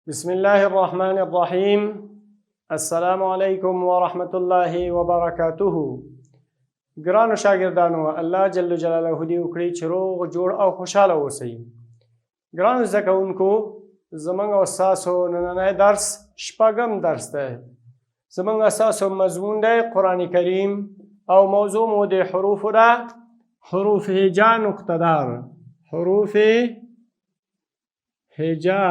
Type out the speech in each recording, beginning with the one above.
بسم الله الرحمن الرحيم. السلام عليكم ورحمة الله وبركاته. ګرانو شاګردانو، الله جل جلاله دې وکړي چې روغ جوړ او خوشحاله اوسئ. ګرانو زده کوونکو، زموږ او ستاسو نننی درس شپږم درس دی. زموږ اساسو مضمون دی قرآن کریم او موضوع مو د حروفو ده. حروف هجا نقطه دار، حروف هجا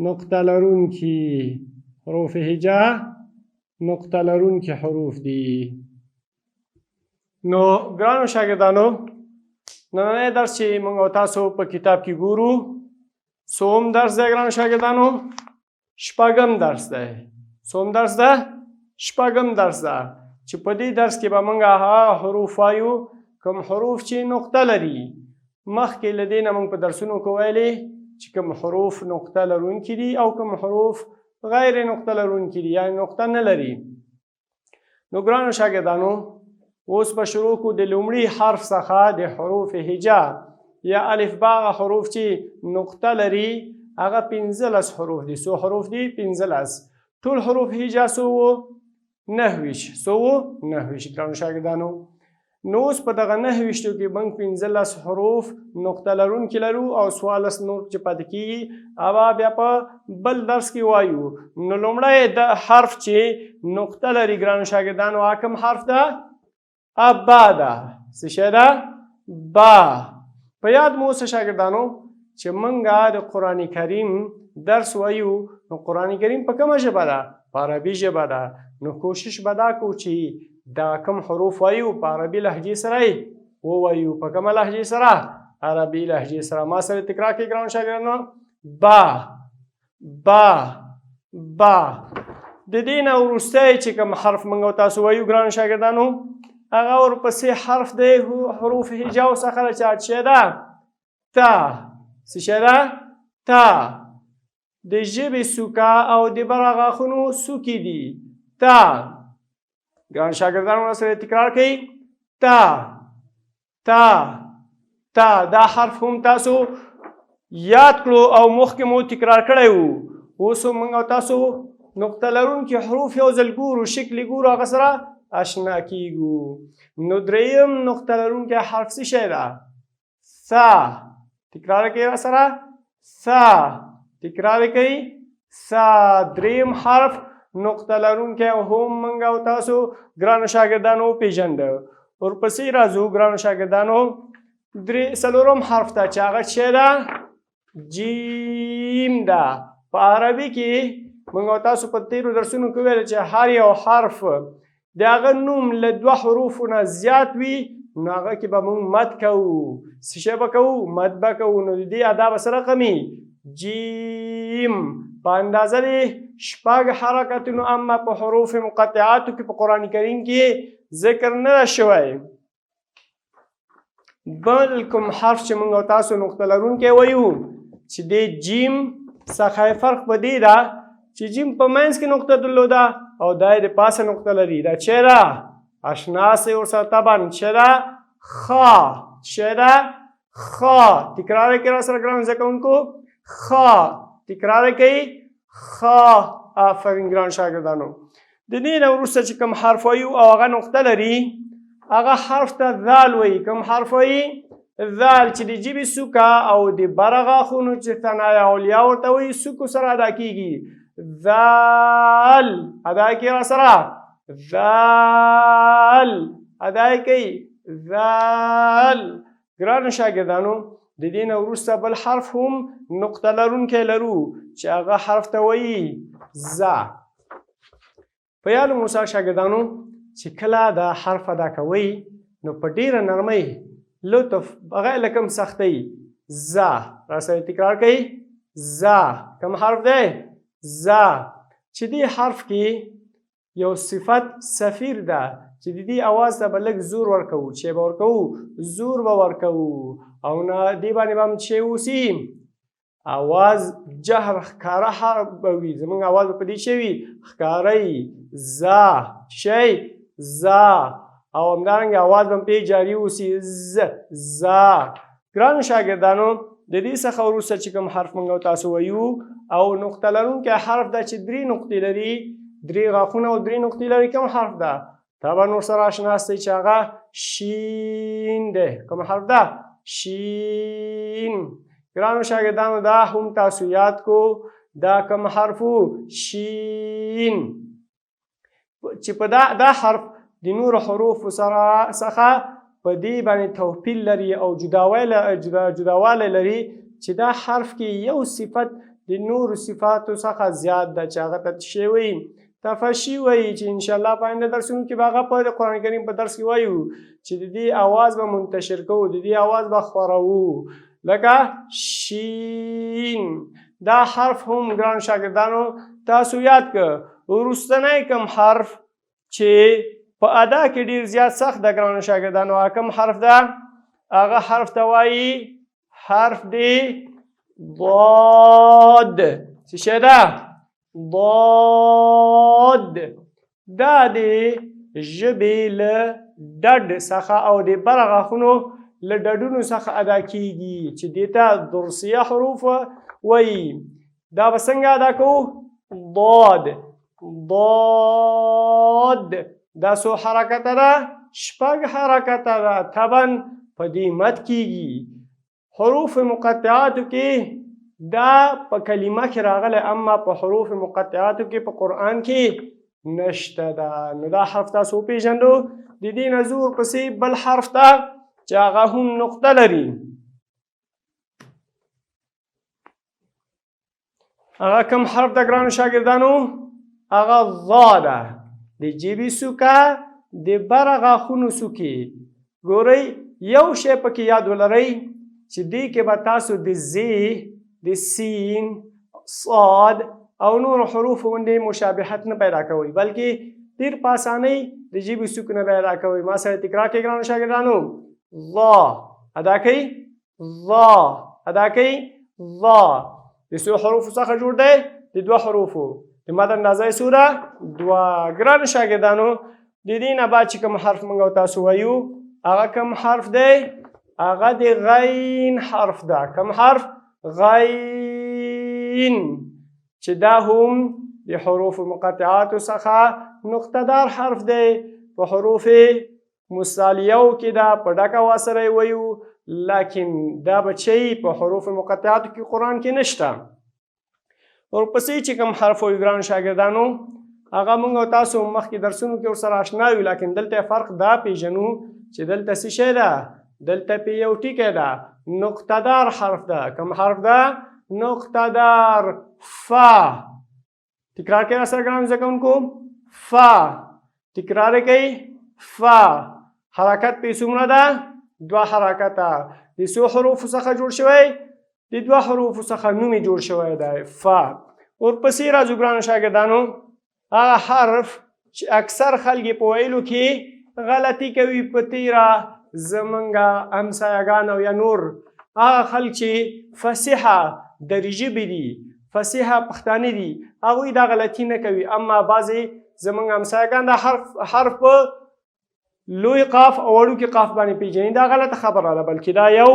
نقطه لرونکي، حروف هجا نقطه لرونکي حروف دي. نو ګرانو شاګردانو، نننی درس چې موږ او تاسو په کتاب کې ګورو څوم درس دی ګرانو شاګردانو؟ شپږم درس دی. څوم درس ده؟ شپږم درس ده چې په دې درس کې به موږ هغه حروف وایو کوم حروف چې نقطه لري. مخکې له دې نه موږ په درسونو کې ویلي چې کوم حروف نقطه لرونکي دي او کوم حروف غیر نقطه لرونکي دي، یعنې نقطه نه لري. نو ګرانو شاګردانو، اوس به شروع کړو د لومړي حرف څخه د حروف هجا یا الف با حروف چې نقطه لري. هغه 15 حروف دي. څو حروف دي؟ 15. ټول حروف هجا څو وو؟ 29. څو وو؟ 29 ګرانو شاګردانو. نو اوس په دغه 29 کې موږ 15 حروف نقطه لرونکي لرو او 14 نور چې پاتې کېږي هغه بیا په بل درس کې وایو. نو لومړی د حرف چې نقطه لري ګرانو شاګردانو، هغه کوم حرف ده؟ با ده. څه شی ده؟ با. په یاد مو اوسه شاګردانو چې موږ د قرآن کریم درس وایو. نو قرآن کریم په کومه ژبه ده؟ په عربي ژبه ده. نو کوشش به دا کوو چې دا کوم حروف وایو په عربي لهجې سره یې ووایو. په کومه لهجې سره؟ عربي لهجې سره. ما سره تکرار کړئ ګرانو شاګردانو. با با با. د دې نه وروستی چې کوم حرف موږ او تاسو وایو ګرانو شاګردانو، هغه ورپسې حرف دی حروف هجاو څخه چې څه شی ده؟ تا. څه شی ده؟ تا. د ژبې سوکه او د بره غاښونو سوکې دي. تا. ګران شاګردانو سره تکرار کړئ. تا تا تا. دا حرف هم تاسو یاد کړو او مخکې مو تکرار کړی وو. اوس هم موږ او تاسو نقطه لرونکي حروف یو ځل ګورو، شکل یې ګورو، هغه سره اشنا کیږو. نو دریم نقطه لرونکی حرف څه شی ده؟ ثا. تکرار کړئ را سره. ثا. تکرار کړئ. ثا. دریم حرف نقطه لرونکی هم موږ او تاسو ګرانو شاګردانو پیژنده. ورپسې راځو ګرانو شاګردانو څلورم حرف ته چې هغه څه ده؟ جیم ده. په عربي کې موږ او تاسو په تیرو درسونو کې ویل چې هر یو حرف د هغه نوم له 2 حروفو نه زیات وي، نو هغه کې به موږ مد کوو. څه شی به کوو؟ مد به کوو. نو د دې ادا به څه رقمي؟ جیم. په اندازه د 6 حرکتونو، اما په حروف مقطعاتو کې په قرآن کریم کې ذکر نه ده شوی. بل کوم حرف چې موږ او تاسو نقطه لرونکی وایو چې د جیم څخه فرق په دې ده چې جیم په منځ کې نقطه درلوده او دا یې د پاسه نقطه لري. دا څه ده؟ اشنا سئ ورسره طبعا. څه ده؟ خا. څه ده؟ خا. تکرار یې کړئ را سره ګرانو زده کوونکو. خا. تکرار یې کوئ. خا. آفرین ګران شاګردانو. د دې نه وروسته چې کوم حرف وایو او هغه نقطه لري، هغه حرف ته ذال وایي. کوم حرف وایي؟ ذال، چې د ژبې سوکه او د بره غاښونو چې ثنایا علیا ورته وایي سوکو سره ادا کېږي. ذال. ادا یې کړئ را سره. ذال. ادا یې کوئ. ذال. ګرانو شاګردانو، د دې نه وروسته بل حرف هم نقطه لرونکی لرو چې هغه حرف ته وایي ذا. په یاد مو سره شاګردانو چې کله دا حرف ادا کوئ نو په ډېره نرمۍ، لطف، بغیر له کوم سختۍ ذا. را سره تکرار کوئ. ذا. کوم حرف دی؟ ذا. چې دې حرف کې یو صفت سفیر ده چې د دې اواز ته به لږ زور ورکوو. چې به ورکوو؟ زور به ورکوو او نه دې باندې به هم چې اوسي اواز جهر ښکاره به وي. زموږ اواز به په دې شی وي ښکاری. ذا. شی ذا. او همدارنګه اواز به هم پرې جاري اوسي. ذا. ګرانو شاګردانو د دې څخه وروسته چې کوم حرف موږ او تاسو وایو او نقطه لرونکی حرف ده چې 3 نقطې لري 3 غاښونه او 3 نقطې لري کوم حرف ده؟ طبعا ورسره آشنا یاستئ چې هغه شین دی. کوم حرف ده؟ شین. ګرانو شاګردانو دا هم تاسو یاد کو دا کوم حرف و؟ شین. چې په دا حرف د نورو حروفو څخه په دې باندې توپیر لري او جداوالی لري چې دا حرف کې یو صفت د نورو صفاتو څخه زیات ده چې هغه ته څه وایي؟ تفشي وایي، چې انشاءالله په آینده درسونو کې به هغه په قرآن کریم په درس کې وایو چې د دې اواز به منتشر کوو، د دې اواز به خپروو. لکه شین. دا حرف هم ګران شاګردانو تاسو یاد کړه. وروستنی کوم حرف چې په ادا کې ډیر زیات سخت ده ګرانو شاګردانو، هغه کوم حرف ده؟ هغه حرف ته وایي حرف دی ضاد. څه شی ده؟ ضاد. دا د ژبې له ډډ څخه او د بره غاښونو له ډډونو څخه ادا کیږي چې دې ته درسیه حروف وایي. دا به څنګه ادا کوو؟ ضاد. ضاد. دا څو حرکته ده؟ 6 حرکته ده. طبعا په دې مد کیږي. حروف مقطعاتو کې دا په کلمه کې راغلی، اما په حروف مقطعاتو کې په قرآن کې نشته ده. نو دا حرف تاسو وپېژندو. د دې نه زور پسې بل حرف ته چې هغه هم نقطه لري. هغه کوم حرف ده ګرانو شاګردانو؟ هغه ضا ده. د جیبې څوکه د بره غاښونو څوکې. ګورئ یو شی پکې یاد ولرئ چې دې کې به تاسو د زی، د سین، صاد او نور حروف غوندې مشابهت نه پیدا کوئ، بلکې ډېر په اسانۍ د ژبې څوک نه پیدا کوئ. ما سره تکرار کړئ ګرانو شاګردانو. ضا ادا کوئ، ضا ادا کوئ، ضا. د څو حروفو څخه جوړ دی؟ د 2 حروفو. د مد اندازه یې څو ده؟ 2. ګرانو شاګردانو د دې نه بعد چې کوم حرف موږ او تاسو وایو هغه کوم حرف دی؟ هغه د غین حرف ده. کوم حرف؟ غین. چې دا هم د حروف مقطعاتو څخه نقطه دار حرف دی. په حروف مستعلیو کې دا په ډکه وا سره یې وایو، لیکن دا بچی په حروف مقطعاتو کې قرآن کې نشته. ورپسې چې کوم حرف وایو ګرانو شاګردانو هغه موږ او تاسو مخکې درسونو کې ورسره اشنا یو، لیکن دلته فرق دا پیژنو چې دلته څه شی ده؟ دلته پې یو ټکی ده، نقطه دار حرف ده. کوم حرف ده؟ نقطه دار. فا. تکرار کوي راسره ګرانو زده کوونکو. فا. تکرار کوي. فا. حرکت پې څومره ده؟ 2 حرکته. د څو حروفو څخه جوړ شوی؟ د 2 حروفو څخه نوم یې جوړ شوی دی، فا. ورپسې راځو ګرانو شاګردانو هغه حرف چې اکثر خلک په ویلو کې غلطي کوي په تیره زمونږه همسایهګان او یا نور هغه خلک چې فصیحه دري ژبې دي، فصیحه پښتانه دي، هغوی دا غلطي نه کوي. اما بعضې زمونږ همسایهګان دا حرف په لوی قاف او وړوکي قاف باندې پیژني. دا غلطه خبره ده، بلکې دا یو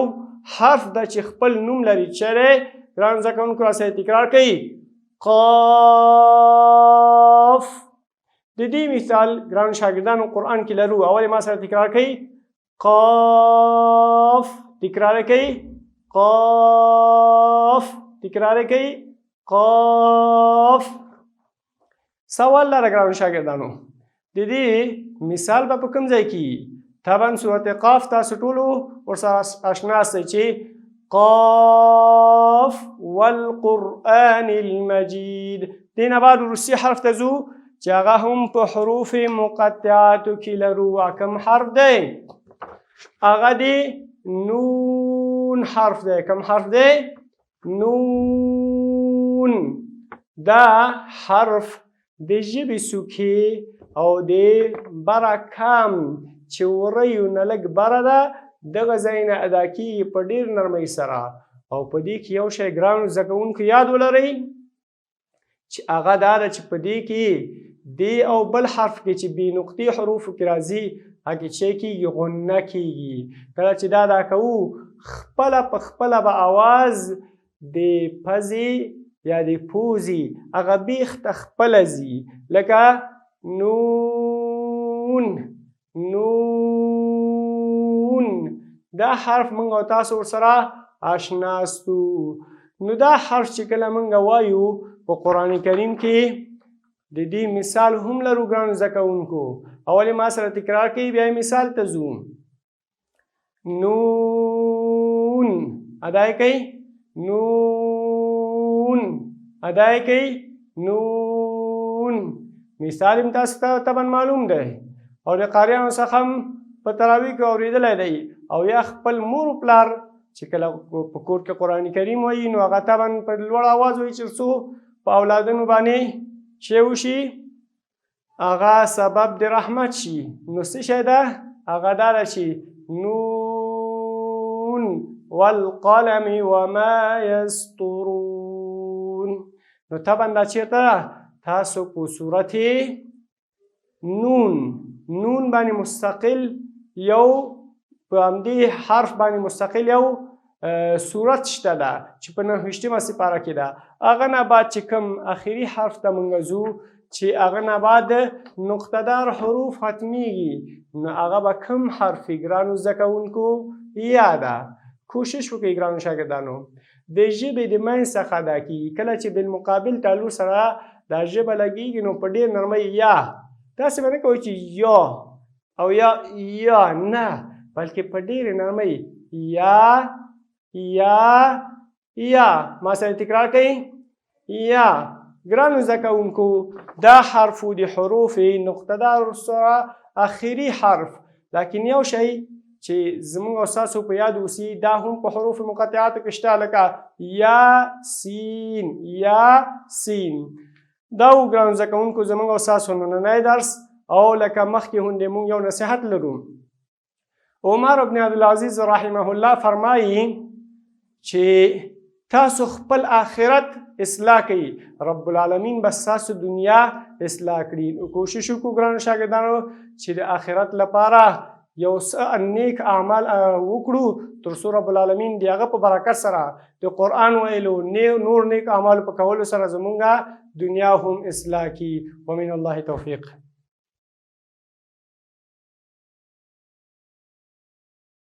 حرف ده چې خپل نوم لري. چیرې ګران زده کوونکو راسره تکرار کوي. قاف. د دې مثال ګرانو شاګردانو قرآن کې لرو. اول ما سره تکرار کوي. قاف. تکرار کوي. قاف. تکرار کوي. قاف. سوال لره ګرانو شاګردانو د دې مثال به په کوم ځای کې؟ طبعا سورت قاف تاسو ټولو ورسره اشنا یاستئ چې قاف والقرآن المجید. دې نه بعد وروستي حرف ته ځو چې هغه هم په حروف مقطعاتو کې لرو. کوم حرف دی؟ هغه دی نون حرف دی. کوم حرف دی؟ نون. دا حرف د ژبې څوکې او د بره کم چې وریو نه لږ بره ده دغه ځای نه ادا کېږي په ډېر نرمۍ سره. او په دې کې یو شی ګرانو زده کوونکو یاد ولرئ چې هغه دا ده چې په دې کې دې او بل حرف کې چې بې نقطې حروفو کې راځي هغه کې چې کېږي غنه کېږي. کله چې دا کوو خپله په خپله به آواز د پزې یا د پوزې هغه بیخته خپله ځي لکه نون نون. دا حرف موږ او تاسو ورسره آشناستو. نو دا حرف چې کله موږ وایو په قرآن کریم کې د دې مثال هم لرو ګرانو زده کوونکو. اول ما سره تکرار کوي بیا مثال ته ځو. نون ادای کوي نون ادای کوي نون. مثال هم تاسو ته طبعا معلوم دی او د قاریانو څخه هم په تراویح کې اورېدلی دی او یا خپل مور و پلار چې کله په کور کې قرآن کریم وایي نو هغه طبعا په لوړ آواز وایي چې څو په اولادونو باندې چې وشي هغه سبب د رحمت شي. نو څه شی ده هغه دا ده چې نون والقلم وما یسطرون. نو طبعا دا چیرته ده تاسو په صورت نون باندې مستقل یو په همدې حرف باندې مستقل یو صورت شته ده چې په 9مه سپاره کې ده. هغه نه بعد چې کوم اخري حرف ته موږ ځو چې هغه نه بعد نقطه دار حروف ختمیږي نو هغه به کوم حرف ګرانو زده کوونکو یاده. کوشش وکړئ ګرانو شاګردانو د ژبې د منځ څخه دا کېږي کله چې بالمقابل تعلق سره دا ژبه لګېږي نو په ډېر نرمۍ یا داسې به نه کوئ چې یا او یا نه بلکې په ډېرې نرمۍ یا ما سره تکرار کوي یا. ګرانو زده کوونکو دا حرف د حروف نقطه دار سره اخري حرف لیکن یو شی چې زموږ او ستاسو په یاد اوسي دا هم په حروف مقطعاتو کې شته لکه یاسین. دا و ګرانو زده کوونکو زموږ او ستاسو نننی درس او لکه مخکې هوندې موږ یو نصیحت لرو. عمر بن عبدالعزیز رحمه الله فرمایي چې تاسو خپل آخرت اصلاح کوي رب العالمین بس تاسو دنیا اصلاح کړي. کوشش وکړو ګرانو شاګردانو چې د آخرت لپاره یو څه نیک اعمال وکړو تر څو رب العالمین د هغه په برکت سره د قرآن ویلو نور نیک اعمال په کولو سره زمونږه دنیا هم اصلاح کړي. ومن الله توفیق.